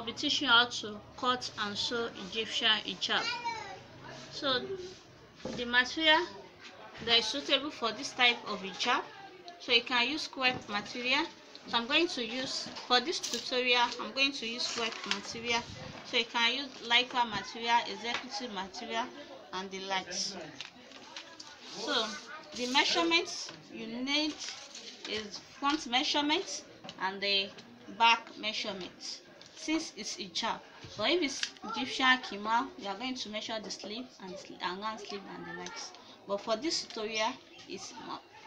be teaching you how to cut and sew Egyptian hijab. So the material that is suitable for this type of hijab, so you can use crepe material. So I'm going to use, for this tutorial, I'm going to use crepe material. So you can use lycra material, executive material, and the likes. So the measurements you need is front measurement and the back measurement, since it's hijab. But if it's Egyptian kima, you are going to measure the sleeve and round sleeve and the likes. But for this tutorial, it's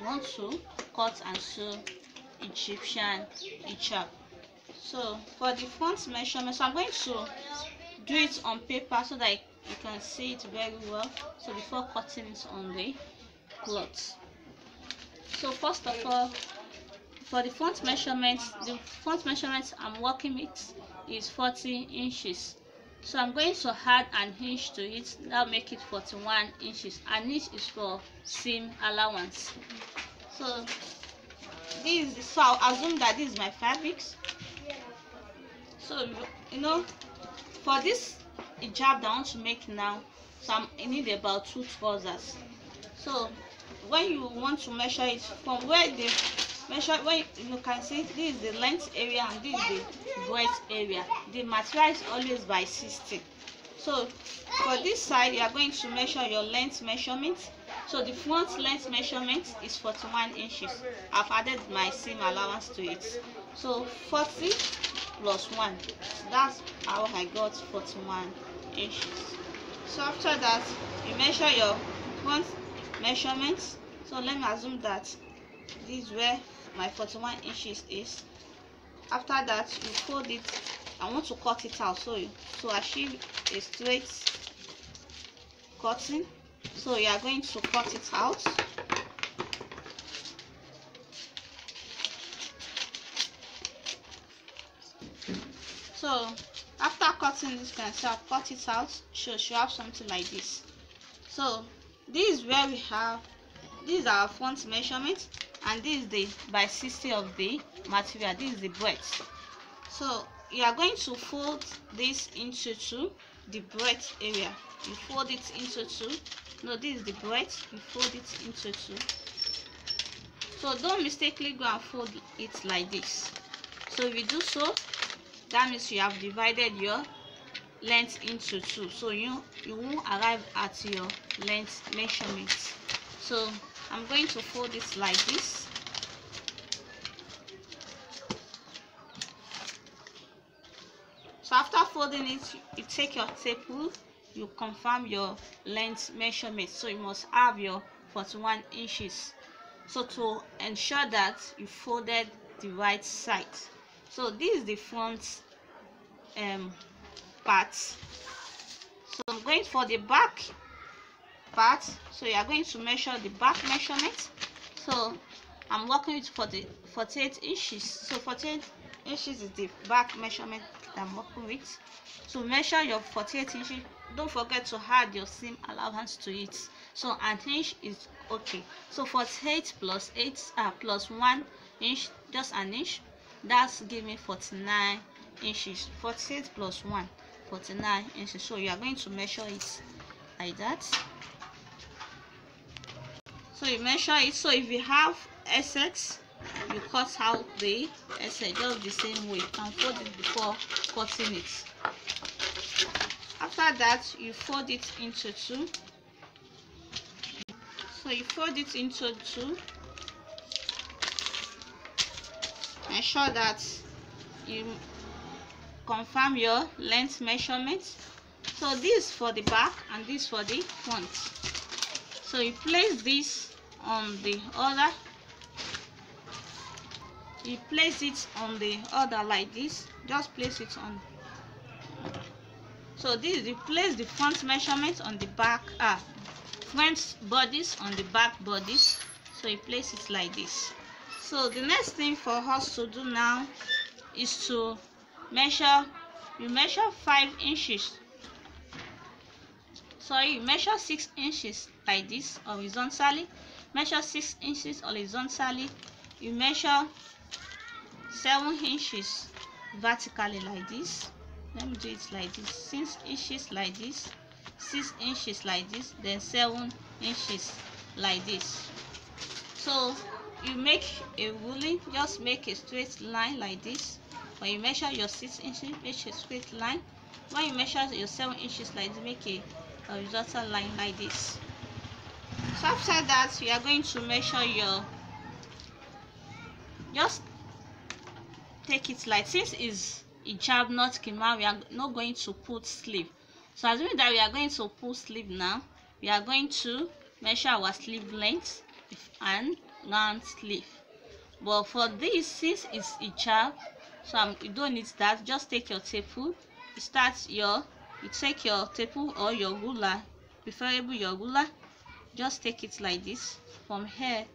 want to cut and sew Egyptian hijab. So for the front measurement, so I'm going to do it on paper so that you can see it very well, so before cutting it on the cloth. So first of all, for the front measurement I'm working with is 40 inches. So I'm going to add an inch to it. That'll make it 41 inches. An inch is for seam allowance. So I'll assume that this is my fabrics. So for this hijab that I want to make now, so I need about 2 trousers. So when you want to measure it from where the when you can see, this is the length area and this is the breadth area. The material is always by 60. So for this side, you are going to measure your length measurement. So the front length measurement is 41 inches. I've added my seam allowance to it. So 40 plus 1, that's how I got 41 inches. So after that, you measure your front measurements. So let me assume that this is where my 41 inches is. After that, you fold it. I want to cut it out, so achieve a straight cutting. So you are going to cut it out. So after cutting this, you can see I've cut it out. So you have something like this. So this is where we have, this is our front measurement, and this is the by 60 of the material. This is the breadth. So you are going to fold this into 2, the breadth area. You fold it into 2. No, this is the breadth. You fold it into 2. So don't mistakenly go and fold it like this. So if you do so, that means you have divided your length into 2. So you won't arrive at your length measurement. So I'm going to fold it like this. So after folding it, you take your tape rule, you confirm your length measurement. So you must have your 41 inches. So to ensure that you folded the right side. So this is the front part. So I'm going for the back part. So you are going to measure the back measurement. So I'm working with 48 inches. So 48 inches is the back measurement that I'm working with. So measure your 48 inches. Don't forget to add your seam allowance to it. So an inch is okay. So 48 plus 8 plus 1 inch, just an inch, that's give me 49 inches. 48 plus 1, 49 inches. So you are going to measure it like that. So you measure it. So if you have Essex, you cut out the Essex just the same way and fold it before cutting it. After that, you fold it into 2. So you fold it into 2. Ensure that you confirm your length measurement. So this for the back and this for the front. So you place this on the other. You place it on the other like this. Just place it on. So this, you place the front measurement on the back, front bodies on the back bodies. So you place it like this. So the next thing for us to do now is to measure. You measure 5 inches. Sorry, you measure 6 inches like this horizontally. Measure 6 inches horizontally. You measure 7 inches vertically like this. let me do it like this: 6 inches like this, 6 inches like this, then 7 inches like this. So you make a ruling, just make a straight line like this. When you measure your 6 inches, make a straight line. When you measure your 7 inches like this, make a horizontal line like this. So after that, you are going to measure your, just take it like, since it's hijab not khimar, we are not going to put sleeve. So assuming that we are going to put sleeve now, we are going to measure our sleeve length and round sleeve. But for this, since it's hijab, so you don't need that. Just take your tape, you take your tape or your ruler, preferably your ruler. Just take it like this from here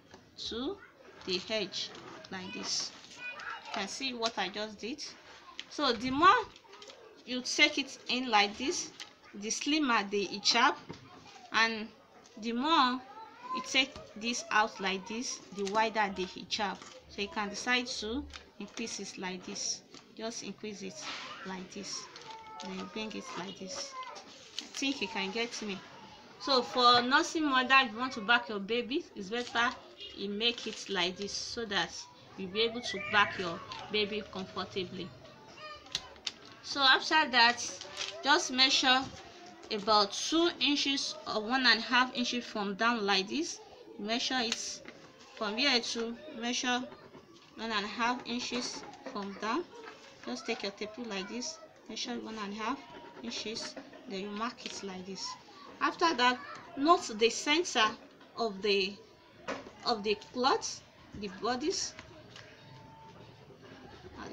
to the edge like this. You can see what I just did. So the more you take it in like this, the slimmer the hijab, and the more you take this out like this, the wider the hijab. So you can decide to increase it like this. Just increase it like this, then you bring it like this. I think you can get me. So for nursing mother, if you want to back your baby, it's better you make it like this so that you'll be able to back your baby comfortably. So after that, just measure about 2 inches or 1.5 inches from down like this. Measure it from here to measure 1.5 inches from down. Just take your tape like this, measure 1.5 inches, then you mark it like this. After that, note the center of the cloth, the bodies.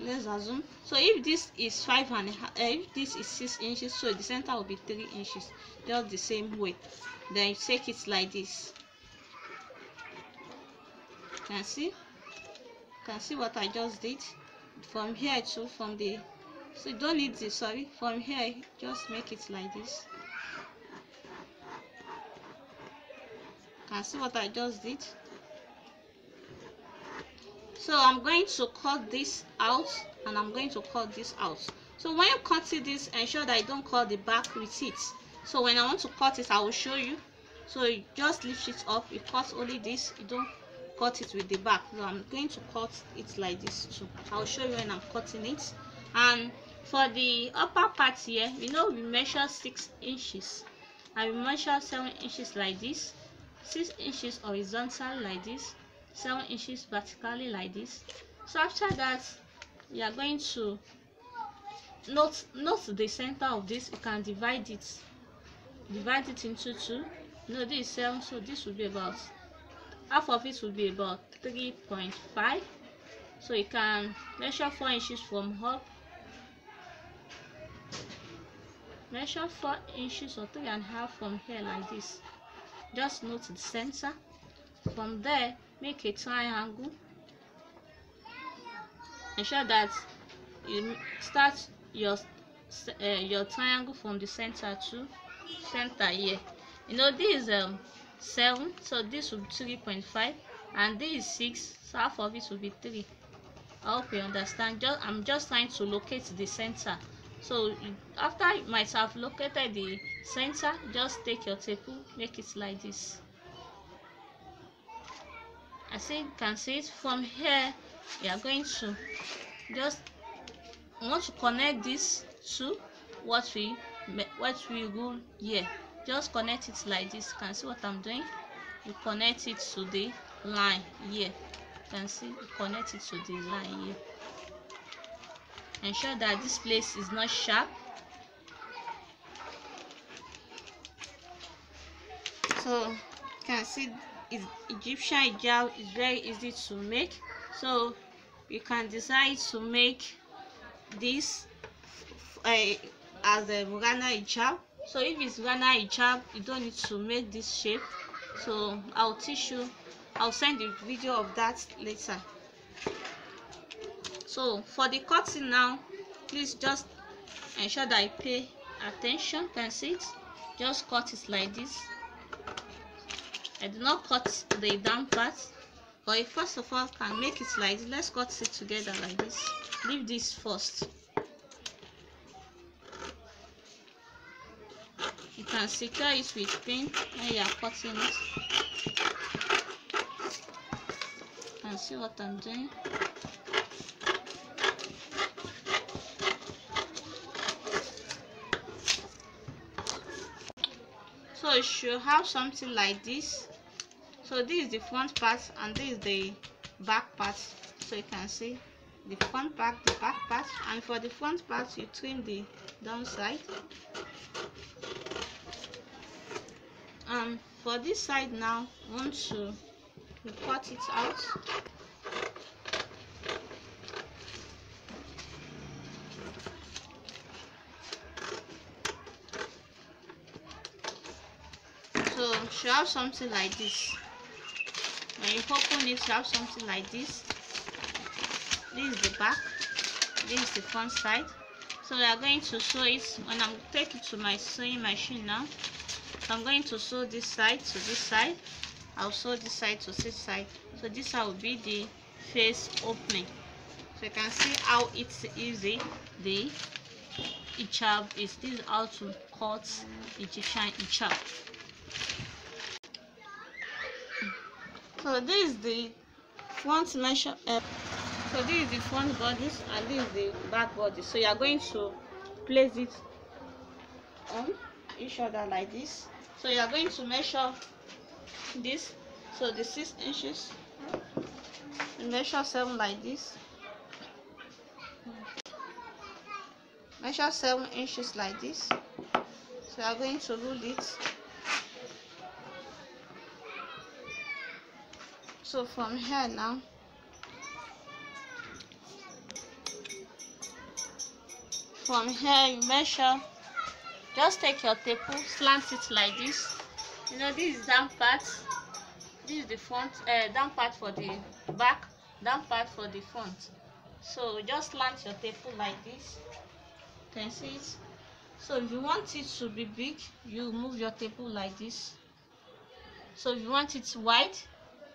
Let's assume, so if this is 5.5, if this is 6 inches, so the center will be 3 inches, just the same way. Then you take it like this. Can see what I just did from here to from the, so you don't need this, sorry, from here just make it like this. Can see what I just did. So I'm going to cut this out and I'm going to cut this out. So when you cut this, ensure that you don't cut the back with it. So when I want to cut it, I will show you. So you just lift it up, you cut only this, you don't cut it with the back. So I'm going to cut it like this too. I'll show you when I'm cutting it. And for the upper part here, we measure 6 inches and we measure 7 inches like this, 6 inches horizontal like this, 7 inches vertically like this. So after that, you are going to note the center of this. You can divide it into 2. This is 7, so this will be about half of it will be about 3.5. So you can measure 4 inches from up, measure 4 inches or 3.5 from here like this. Just note the center. From there, make a triangle. Ensure that you start your triangle from the center to center here. This is 7, so this will be 3.5, and this is 6, so half of it will be 3. I hope you understand. I'm just trying to locate the center. So after you might have located the center, just take your tape, make it like this. As you can see it from here, you are going to just want to connect this to what we rule here. Just connect it like this. You can see what I'm doing. You connect it to the line here. You can see you connect it to the line here. Ensure that this place is not sharp. So you can see Egyptian hijab is very easy to make. So you can decide to make this as a Ghana hijab. So if it's Ghana hijab, you don't need to make this shape. So I'll teach you. I'll send the video of that later. So for the cutting now, please just ensure that you pay attention. You can see it. Just cut it like this. I do not cut the down part, but if first of all can make it like this, let's cut it together like this. Leave this first. can secure it with pin when you are cutting it. You can see what I'm doing. So you should have something like this. So this is the front part and this is the back part. So you can see the front part, the back part, and for the front part you trim the downside, and for this side now once you cut it out, so you should have something like this. When you open it, you have something like this. This is the back, this is the front side. So we are going to sew it. When I'm taking it to my sewing machine now, so I'm going to sew this side to this side. I'll sew this side to this side. So this will be the face opening. So you can see how it's easy the hijab is. This is how to cut Egyptian hijab. So this is the front measure. So this is the front bodice and this is the back body. So you are going to place it on each other like this. So you are going to measure this. So the 6 inches, you measure 7 like this. Measure 7 inches like this. So you are going to rule it. So from here now, from here you measure, just take your tape, slant it like this. You know, this is down part, this is the front, down part for the back, down part for the front. So just slant your tape like this. You can see it. So if you want it to be big, you move your tape like this. So if you want it wide,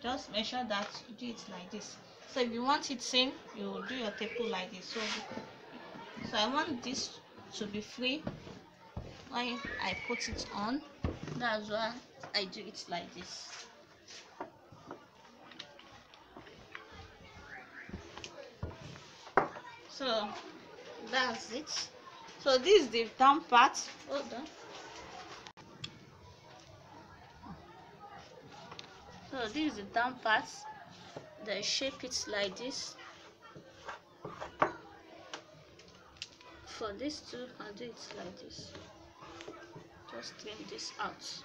just measure that, you do it like this. So if you want it thin, you do your tape like this. So I want this to be free when I put it on. That's why I do it like this. So that's it. So this is the down part. Hold on. So this is the down part. Then shape it like this. For this too, I'll do it like this. Just trim this out.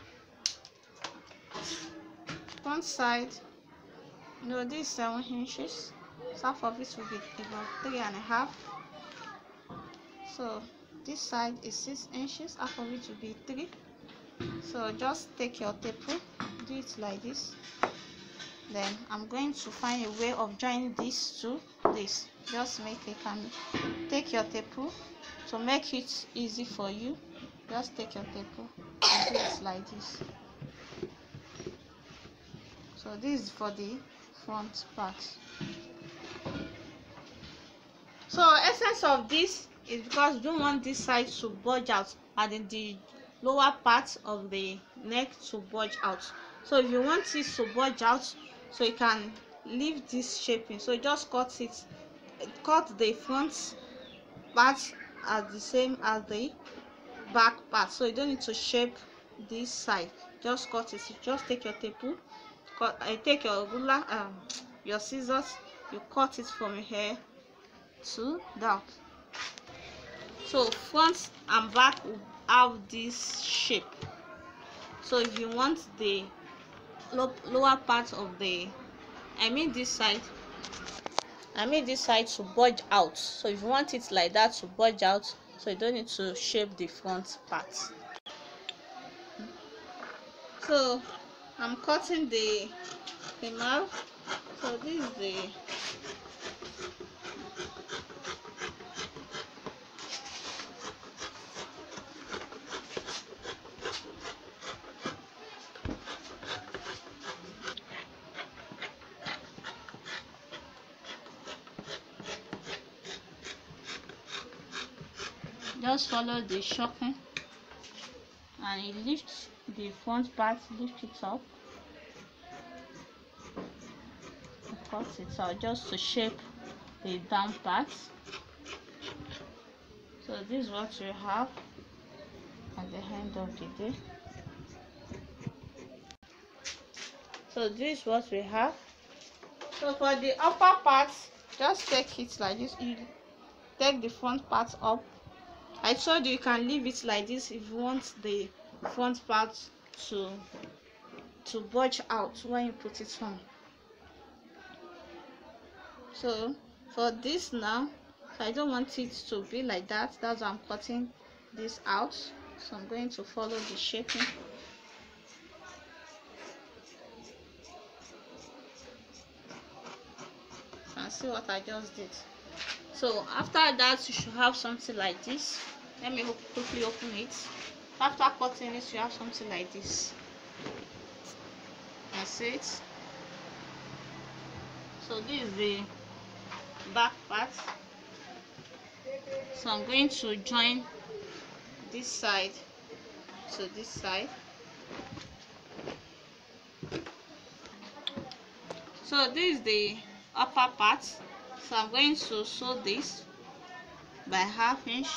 Front side, you know, this is 7 inches. So half of it will be about 3.5. So this side is 6 inches. Half of it will be 3. So just take your tape, do it like this. Then I'm going to find a way of joining this to this. Just make a candle. Take your tape to make it easy for you. Just take your tape and do it like this. So this is for the front part. So essence of this is because you don't want this side to bulge out and then the lower part of the neck to bulge out. So if you want it to bulge out, so you can leave this shaping. So just cut it, cut the front part as the same as the back part. So you don't need to shape this side. Just cut it. You just take your tape, cut. Take your ruler, your scissors. You cut it from here to down. So front and back will have this shape. So if you want the lower part of the, this side to bulge out. So if you want it like that to bulge out, so you don't need to shape the front part. So I'm cutting the female. So this is the just follow the shocking and you lift the front part, lift it up, cut it out just to shape the down part. So this is what we have at the end of the day. So this is what we have. So for the upper part, just take it like this. You take the front part up. I told you can leave it like this if you want the front part to bulge out when you put it on. So for this now, I don't want it to be like that. That's why I'm cutting this out. So I'm going to follow the shaping. And see what I just did. So after that, you should have something like this. Let me quickly open it. After cutting it, you have something like this. That's it. So this is the back part. So I'm going to join this side to this side. So this is the upper part. So I'm going to sew this by 1/2 inch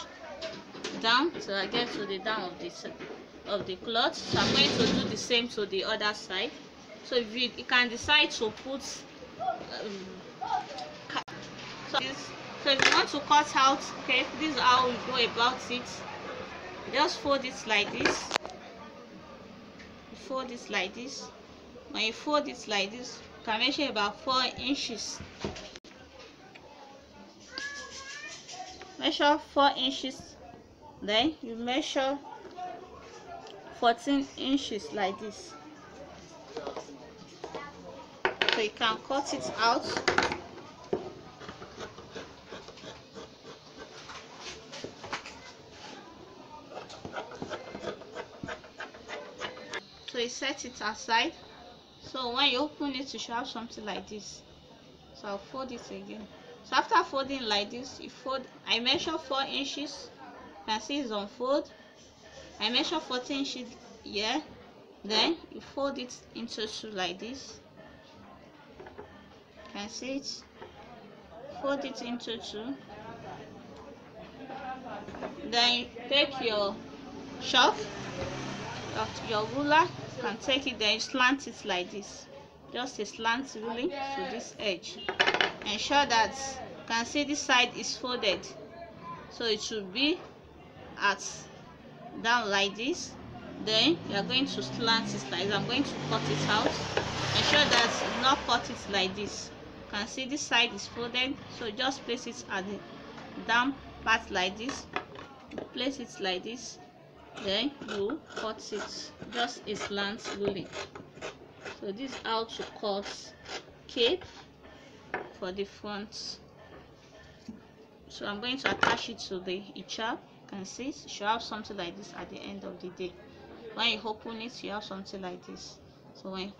down till I get to the down of the cloth. So I'm going to do the same to the other side. So if you can decide to put so if you want to cut out, okay, this is how we go about it. Just fold it like this. You fold it like this. When you fold it like this, you can measure about 4 inches. Measure 4 inches. Then you measure 14 inches like this. So you can cut it out. So you set it aside. So when you open it, you should have something like this. So I'll fold it again. So after folding like this, you fold. I measure 4 inches. You can see it's unfold. I measure 14 inches here. Then you fold it into 2 like this. You can see it. Fold it into 2. Then you take your chalk, your ruler. You can take it, then you slant it like this. Just a slant ruling to this edge. Ensure that you can see this side is folded, so it should be at down like this. Then you are going to slant it like this. I'm going to cut it out. Ensure that you not cut it like this. You can see this side is folded, so just place it at the down part like this. Place it like this. Then you cut it, just a slant ruling. So this is how to cut cape for the front. So I'm going to attach it to the hijab. You can see it should have something like this at the end of the day. When you open it, you have something like this. So when you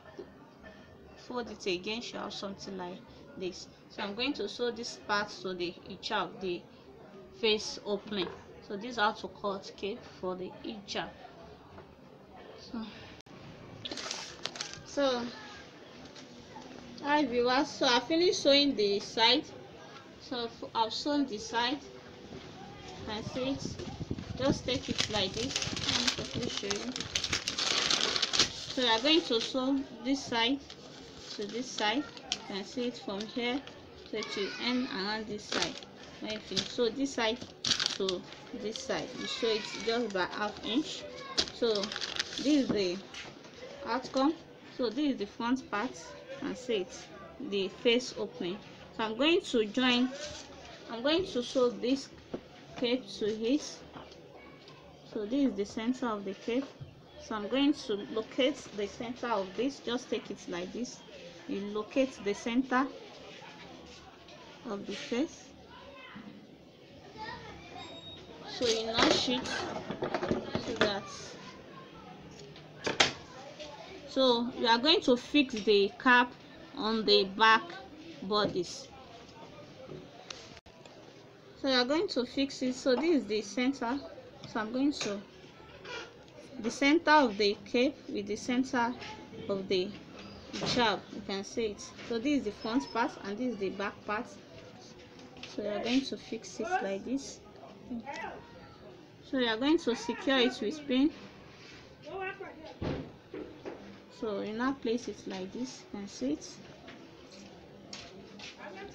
fold it again, you should have something like this. So I'm going to sew this part to the hijab, the face opening. So this is how to cut cape for the hijab. So hi viewers, so I finished sewing the side. So I've sewn the side. You can see it. Just take it like this. Let me quickly show you. So we are going to sew this side to this side. You can see it from here, so it will end around this side. When you finish, so this side to this side, you sew it just by 1/2 inch. So this is the outcome. So this is the front part. You can see it, the face opening. So I'm going to sew this cape to it. So this is the center of the cape. So I'm going to locate the center of this. Just take it like this. You locate the center of the face. So you notch it so that. So you are going to fix the cap on the back bodies. So you are going to fix it. So this is the center. So I'm going to the center of the cape with the center of the hijab. You can see it. So this is the front part and this is the back part. So you are going to fix it like this. So you are going to secure it with pin. So you now place it like this. You can see it.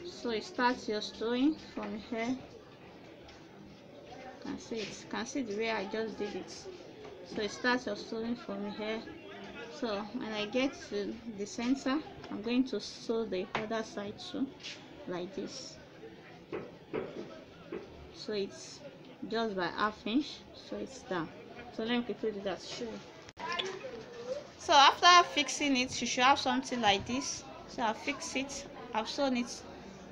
So you start your sewing from here. You can see it. You can see the way I just did it. So you start your sewing from here. So when I get to the center, I'm going to sew the other side too, like this. So it's just by ½ inch, so it's down. So let me quickly do that to show you. So after fixing it, you should have something like this. So I'll fix it, I've sewn it.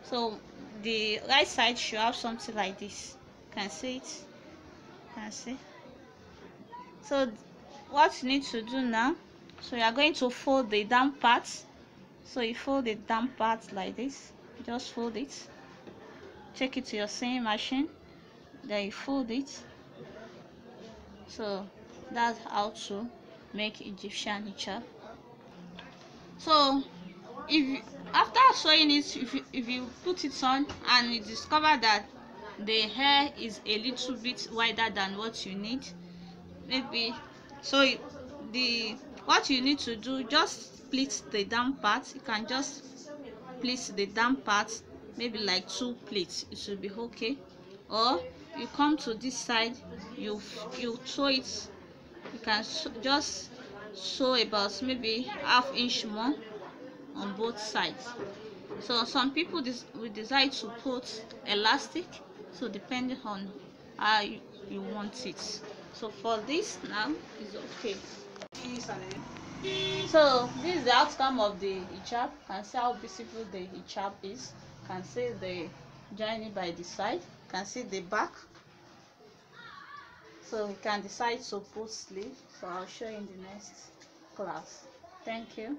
So the right side should have something like this. You can see it. You can see. So what you need to do now, so you are going to fold the down part. So you fold the down part like this. Just fold it. Take it to your sewing machine. Then you fold it. So that's how to make Egyptian hijab. So if after sewing it, if you put it on and you discover that the hair is a little bit wider than what you need, maybe so what you need to do, just split the down part. You can just split the down part, maybe like 2 pleats, it should be okay. Or you come to this side, you sew it. You can just sew about maybe ½ inch more on both sides. So some people will decide to put elastic, so depending on how you want it. So for this now is okay. So this is the outcome of the hijab. You can see how beautiful the hijab is. You can see the joining by the side. You can see the back. So we can decide to put sleeve. So I'll show you in the next class. Thank you.